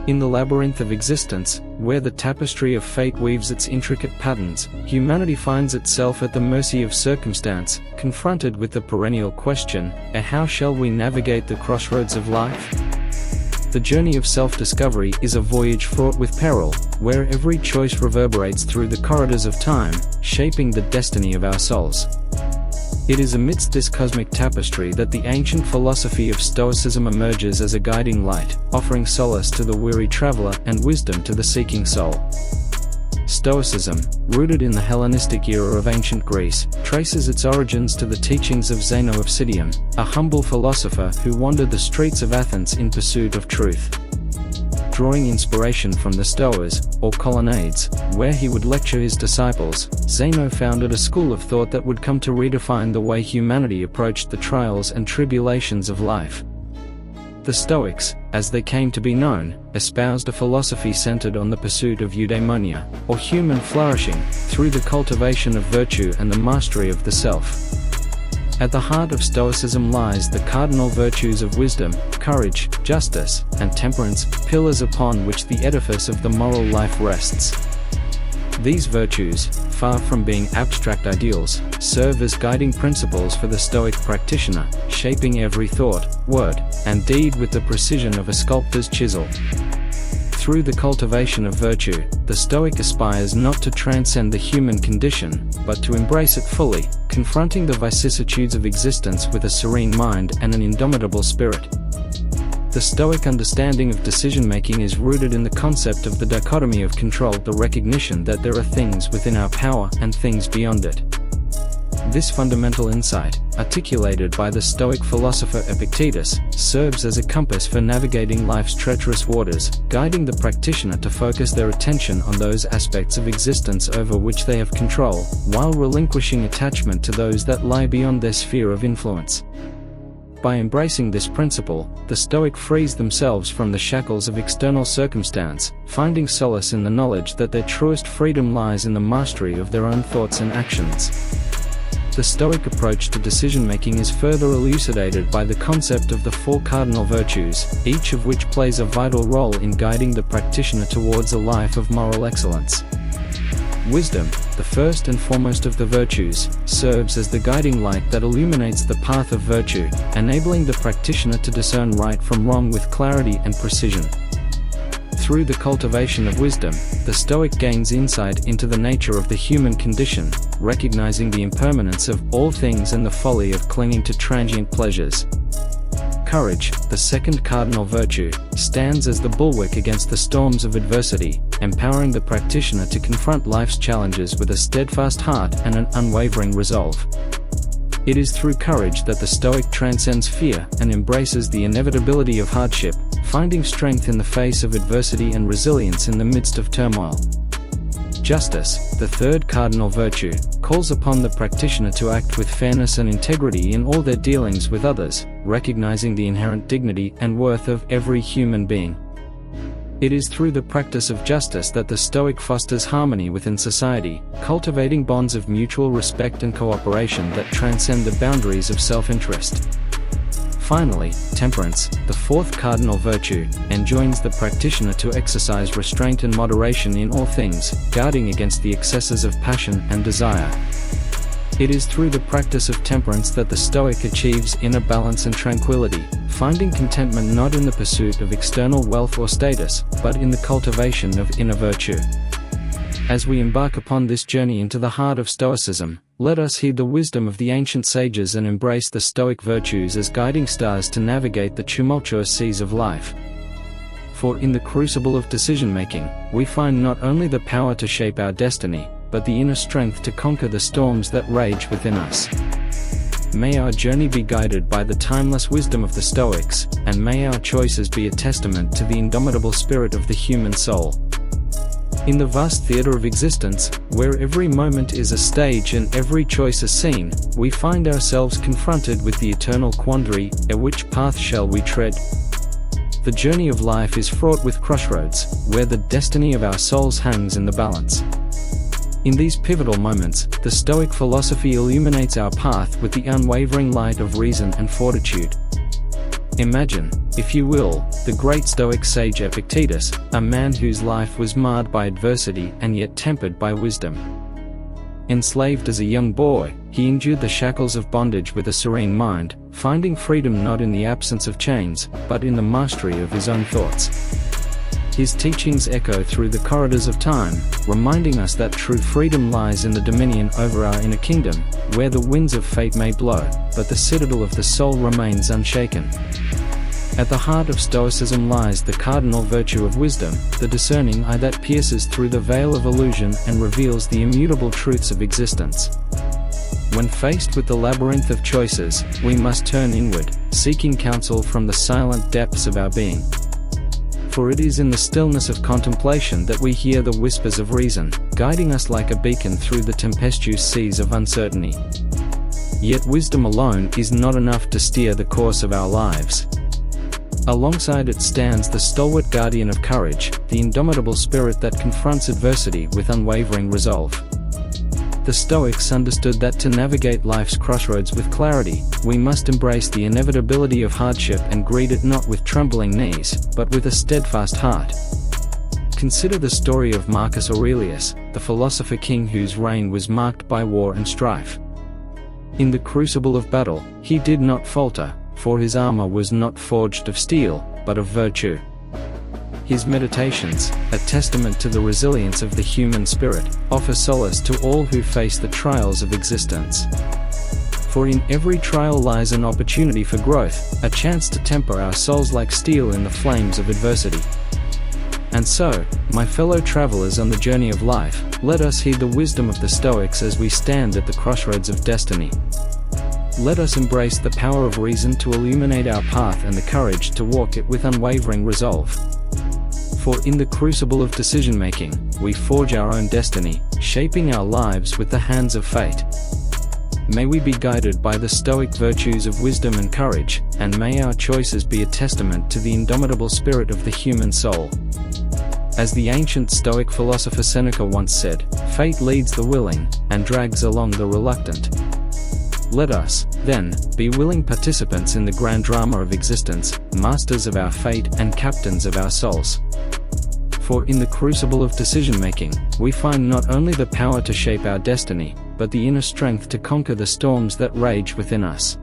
In the labyrinth of existence, where the tapestry of fate weaves its intricate patterns, humanity finds itself at the mercy of circumstance, confronted with the perennial question, how shall we navigate the crossroads of life? The journey of self-discovery is a voyage fraught with peril, where every choice reverberates through the corridors of time, shaping the destiny of our souls. It is amidst this cosmic tapestry that the ancient philosophy of Stoicism emerges as a guiding light, offering solace to the weary traveler and wisdom to the seeking soul. Stoicism, rooted in the Hellenistic era of ancient Greece, traces its origins to the teachings of Zeno of Citium, a humble philosopher who wandered the streets of Athens in pursuit of truth. Drawing inspiration from the stoas, or colonnades, where he would lecture his disciples, Zeno founded a school of thought that would come to redefine the way humanity approached the trials and tribulations of life. The Stoics, as they came to be known, espoused a philosophy centered on the pursuit of eudaimonia, or human flourishing, through the cultivation of virtue and the mastery of the self. At the heart of Stoicism lies the cardinal virtues of wisdom, courage, justice, and temperance, pillars upon which the edifice of the moral life rests. These virtues, far from being abstract ideals, serve as guiding principles for the Stoic practitioner, shaping every thought, word, and deed with the precision of a sculptor's chisel. Through the cultivation of virtue, the Stoic aspires not to transcend the human condition, but to embrace it fully, confronting the vicissitudes of existence with a serene mind and an indomitable spirit. The Stoic understanding of decision-making is rooted in the concept of the dichotomy of control, the recognition that there are things within our power and things beyond it. This fundamental insight, articulated by the Stoic philosopher Epictetus, serves as a compass for navigating life's treacherous waters, guiding the practitioner to focus their attention on those aspects of existence over which they have control, while relinquishing attachment to those that lie beyond their sphere of influence. By embracing this principle, the Stoic frees themselves from the shackles of external circumstance, finding solace in the knowledge that their truest freedom lies in the mastery of their own thoughts and actions. The Stoic approach to decision-making is further elucidated by the concept of the four cardinal virtues, each of which plays a vital role in guiding the practitioner towards a life of moral excellence. Wisdom, the first and foremost of the virtues, serves as the guiding light that illuminates the path of virtue, enabling the practitioner to discern right from wrong with clarity and precision. Through the cultivation of wisdom, the Stoic gains insight into the nature of the human condition, recognizing the impermanence of all things and the folly of clinging to transient pleasures. Courage, the second cardinal virtue, stands as the bulwark against the storms of adversity, empowering the practitioner to confront life's challenges with a steadfast heart and an unwavering resolve. It is through courage that the Stoic transcends fear and embraces the inevitability of hardship, finding strength in the face of adversity and resilience in the midst of turmoil. Justice, the third cardinal virtue, calls upon the practitioner to act with fairness and integrity in all their dealings with others, recognizing the inherent dignity and worth of every human being. It is through the practice of justice that the Stoic fosters harmony within society, cultivating bonds of mutual respect and cooperation that transcend the boundaries of self-interest. Finally, temperance, the fourth cardinal virtue, enjoins the practitioner to exercise restraint and moderation in all things, guarding against the excesses of passion and desire. It is through the practice of temperance that the Stoic achieves inner balance and tranquility, finding contentment not in the pursuit of external wealth or status, but in the cultivation of inner virtue. As we embark upon this journey into the heart of Stoicism, let us heed the wisdom of the ancient sages and embrace the Stoic virtues as guiding stars to navigate the tumultuous seas of life. For in the crucible of decision-making, we find not only the power to shape our destiny, but the inner strength to conquer the storms that rage within us. May our journey be guided by the timeless wisdom of the Stoics, and may our choices be a testament to the indomitable spirit of the human soul. In the vast theater of existence, where every moment is a stage and every choice a scene, we find ourselves confronted with the eternal quandary, which path shall we tread? The journey of life is fraught with crossroads, where the destiny of our souls hangs in the balance. In these pivotal moments, the Stoic philosophy illuminates our path with the unwavering light of reason and fortitude. Imagine, if you will, the great Stoic sage Epictetus, a man whose life was marred by adversity and yet tempered by wisdom. Enslaved as a young boy, he endured the shackles of bondage with a serene mind, finding freedom not in the absence of chains, but in the mastery of his own thoughts. His teachings echo through the corridors of time, reminding us that true freedom lies in the dominion over our inner kingdom, where the winds of fate may blow, but the citadel of the soul remains unshaken. At the heart of Stoicism lies the cardinal virtue of wisdom, the discerning eye that pierces through the veil of illusion and reveals the immutable truths of existence. When faced with the labyrinth of choices, we must turn inward, seeking counsel from the silent depths of our being. For it is in the stillness of contemplation that we hear the whispers of reason, guiding us like a beacon through the tempestuous seas of uncertainty. Yet wisdom alone is not enough to steer the course of our lives. Alongside it stands the stalwart guardian of courage, the indomitable spirit that confronts adversity with unwavering resolve. The Stoics understood that to navigate life's crossroads with clarity, we must embrace the inevitability of hardship and greet it not with trembling knees, but with a steadfast heart. Consider the story of Marcus Aurelius, the philosopher king whose reign was marked by war and strife. In the crucible of battle, he did not falter, for his armor was not forged of steel, but of virtue. His meditations, a testament to the resilience of the human spirit, offer solace to all who face the trials of existence. For in every trial lies an opportunity for growth, a chance to temper our souls like steel in the flames of adversity. And so, my fellow travelers on the journey of life, let us heed the wisdom of the Stoics as we stand at the crossroads of destiny. Let us embrace the power of reason to illuminate our path and the courage to walk it with unwavering resolve. For in the crucible of decision-making, we forge our own destiny, shaping our lives with the hands of fate. May we be guided by the Stoic virtues of wisdom and courage, and may our choices be a testament to the indomitable spirit of the human soul. As the ancient Stoic philosopher Seneca once said, fate leads the willing, and drags along the reluctant. Let us, then, be willing participants in the grand drama of existence, masters of our fate and captains of our souls. For in the crucible of decision-making, we find not only the power to shape our destiny, but the inner strength to conquer the storms that rage within us.